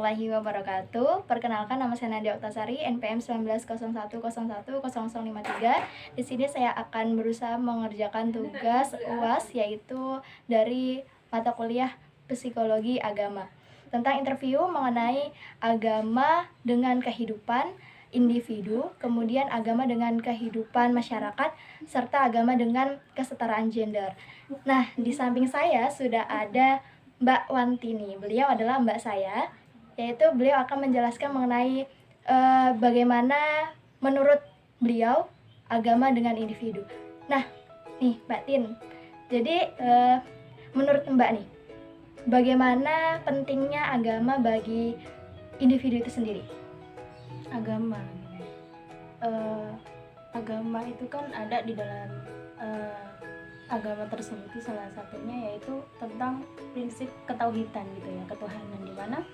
warahmatullahi wabarakatuh. Perkenalkan, nama saya Nadia Oktasari, NPM 1901010053. Di sini saya akan berusaha mengerjakan tugas UAS, yaitu dari mata kuliah Psikologi Agama, tentang interview mengenai agama dengan kehidupan individu, kemudian agama dengan kehidupan masyarakat, serta agama dengan kesetaraan gender. Nah, di samping saya sudah ada Mbak Wantini. Beliau adalah mbak saya, yaitu beliau akan menjelaskan mengenai bagaimana menurut beliau agama dengan individu. Nah, nih Mbak Tin, jadi menurut Mbak nih, bagaimana pentingnya agama bagi individu itu sendiri? Agama agama itu kan ada di dalam agama tersebut, salah satunya yaitu tentang prinsip ketauhidan gitu ya, ketuhanan, di mana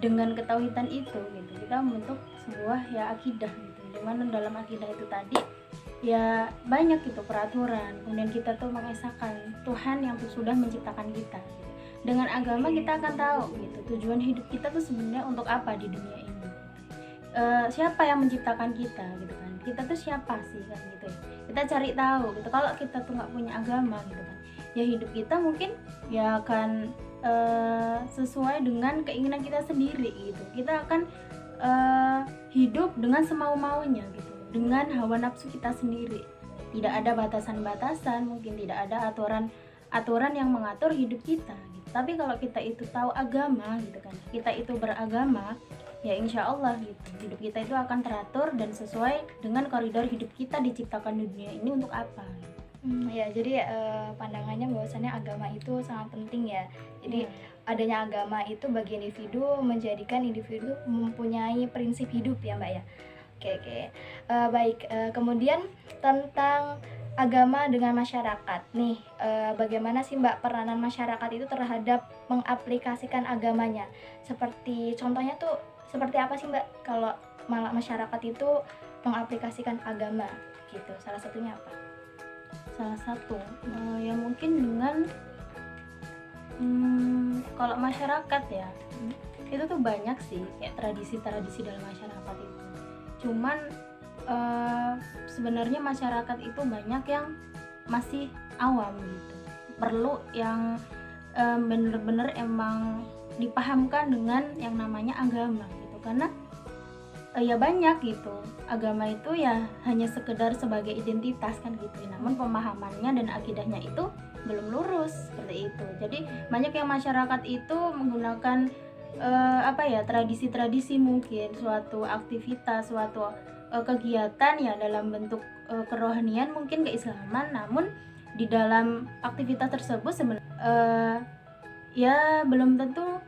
dengan ketauhidan itu gitu kita membentuk sebuah ya akidah gitu, di mana dalam akidah itu tadi ya banyak gitu peraturan, kemudian kita tuh mengesahkan Tuhan yang sudah menciptakan kita gitu. Dengan agama kita akan tahu gitu tujuan hidup kita tuh sebenarnya untuk apa di dunia ini, siapa yang menciptakan kita gitu kan, kita tuh siapa sih kan gitu ya, kita cari tahu gitu. Kalau kita tuh nggak punya agama gitu kan, ya hidup kita mungkin ya akan sesuai dengan keinginan kita sendiri gitu. Kita akan hidup dengan semau-maunya gitu, dengan hawa nafsu kita sendiri, tidak ada batasan-batasan, mungkin tidak ada aturan yang mengatur hidup kita gitu. Tapi kalau kita itu tahu agama gitu kan, kita itu beragama, ya insya Allah gitu hidup kita itu akan teratur dan sesuai dengan koridor hidup kita diciptakan di dunia ini untuk apa. Ya, jadi pandangannya bahwasannya agama itu sangat penting ya. Jadi adanya agama itu bagi individu menjadikan individu mempunyai prinsip hidup ya Mbak ya. Oke. Baik, kemudian tentang agama dengan masyarakat nih, bagaimana sih Mbak peranan masyarakat itu terhadap mengaplikasikan agamanya? Seperti contohnya tuh seperti apa sih Mbak kalau masyarakat itu mengaplikasikan agama gitu? Salah satunya apa? Salah satu ya mungkin dengan kalau masyarakat ya itu tuh banyak sih kayak tradisi-tradisi dalam masyarakat itu. Cuman sebenarnya masyarakat itu banyak yang masih awam gitu, perlu yang bener-bener emang dipahamkan dengan yang namanya agama gitu, karena ya banyak gitu agama itu ya hanya sekedar sebagai identitas kan gitu, namun pemahamannya dan akidahnya itu belum lurus seperti itu. Jadi banyak yang masyarakat itu menggunakan tradisi-tradisi, mungkin suatu aktivitas, suatu kegiatan ya dalam bentuk kerohanian, mungkin keislaman, namun di dalam aktivitas tersebut sebenarnya ya belum tentu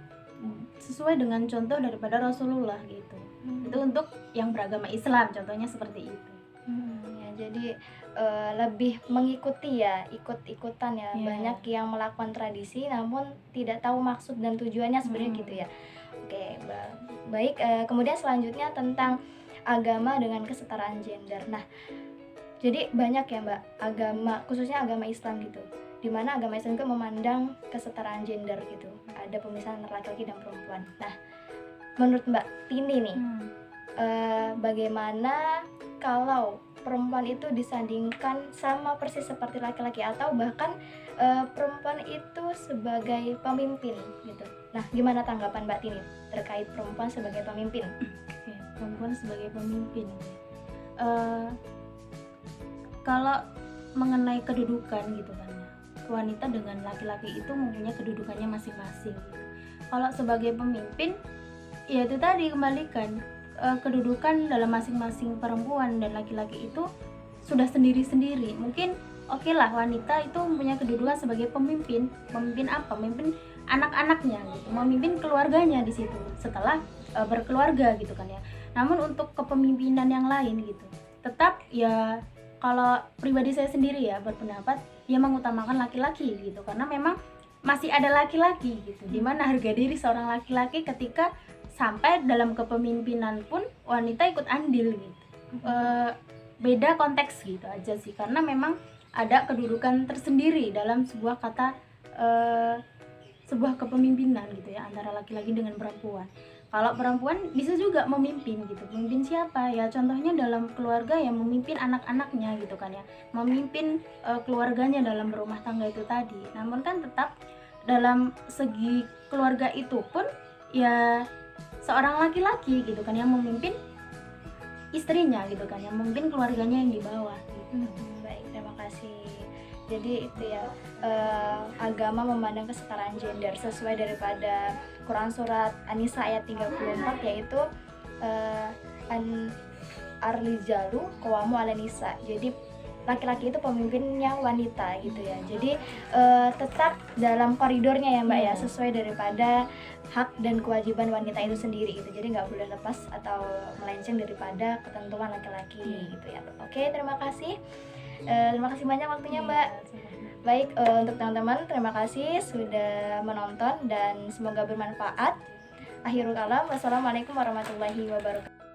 sesuai dengan contoh daripada Rasulullah gitu. Itu untuk yang beragama Islam contohnya seperti itu. Ya, jadi lebih mengikuti ya, ikut-ikutan ya. Banyak yang melakukan tradisi namun tidak tahu maksud dan tujuannya sebenarnya gitu ya. Oke, baik. Kemudian selanjutnya tentang agama dengan kesetaraan gender. Nah, jadi banyak ya Mbak agama, khususnya agama Islam gitu, dimana agama Islam itu memandang kesetaraan gender gitu, ada pemisahan antara laki-laki dan perempuan. Nah, menurut Mbak Tini nih, bagaimana kalau perempuan itu disandingkan sama persis seperti laki-laki, atau bahkan perempuan itu sebagai pemimpin gitu. Nah, gimana tanggapan Mbak Tini terkait perempuan sebagai pemimpin? Oke, perempuan sebagai pemimpin. Kalau mengenai kedudukan gitu kan, wanita dengan laki-laki itu mempunyai kedudukannya masing-masing gitu. Kalau sebagai pemimpin, ya itu tadi kembalikan kedudukan dalam masing-masing perempuan dan laki-laki itu sudah sendiri-sendiri. Mungkin oke lah wanita itu mempunyai kedudukan sebagai pemimpin. Pemimpin apa? Pemimpin anak-anaknya gitu, memimpin keluarganya di situ setelah berkeluarga gitu kan ya. Namun untuk kepemimpinan yang lain gitu, tetap ya kalau pribadi saya sendiri ya berpendapat ya mengutamakan laki-laki gitu, karena memang masih ada laki-laki gitu, dimana harga diri seorang laki-laki ketika sampai dalam kepemimpinan pun wanita ikut andil gitu. Beda konteks gitu aja sih, karena memang ada kedudukan tersendiri dalam sebuah kata sebuah kepemimpinan gitu ya, antara laki-laki dengan perempuan. Kalau perempuan bisa juga memimpin gitu. Memimpin siapa? Ya contohnya dalam keluarga ya memimpin anak-anaknya gitu kan ya. Memimpin keluarganya dalam berumah tangga itu tadi. Namun kan tetap dalam segi keluarga itu pun ya seorang laki-laki gitu kan yang memimpin istrinya gitu kan, yang memimpin keluarganya yang di bawah gitu. Baik, terima kasih. Jadi itu ya, agama memandang kesetaraan gender sesuai daripada Quran surat An-Nisa ayat 34, yaitu ar-rijalu qawwamu 'alan nisa. Jadi laki-laki itu pemimpinnya wanita gitu ya. Jadi tetap dalam koridornya ya Mbak ya, sesuai daripada hak dan kewajiban wanita itu sendiri gitu. Jadi nggak boleh lepas atau melenceng daripada ketentuan laki-laki gitu ya. Oke, terima kasih. Terima kasih banyak waktunya Mbak. Baik, untuk teman-teman terima kasih sudah menonton dan semoga bermanfaat. Akhirul kalam, wassalamualaikum warahmatullahi wabarakatuh.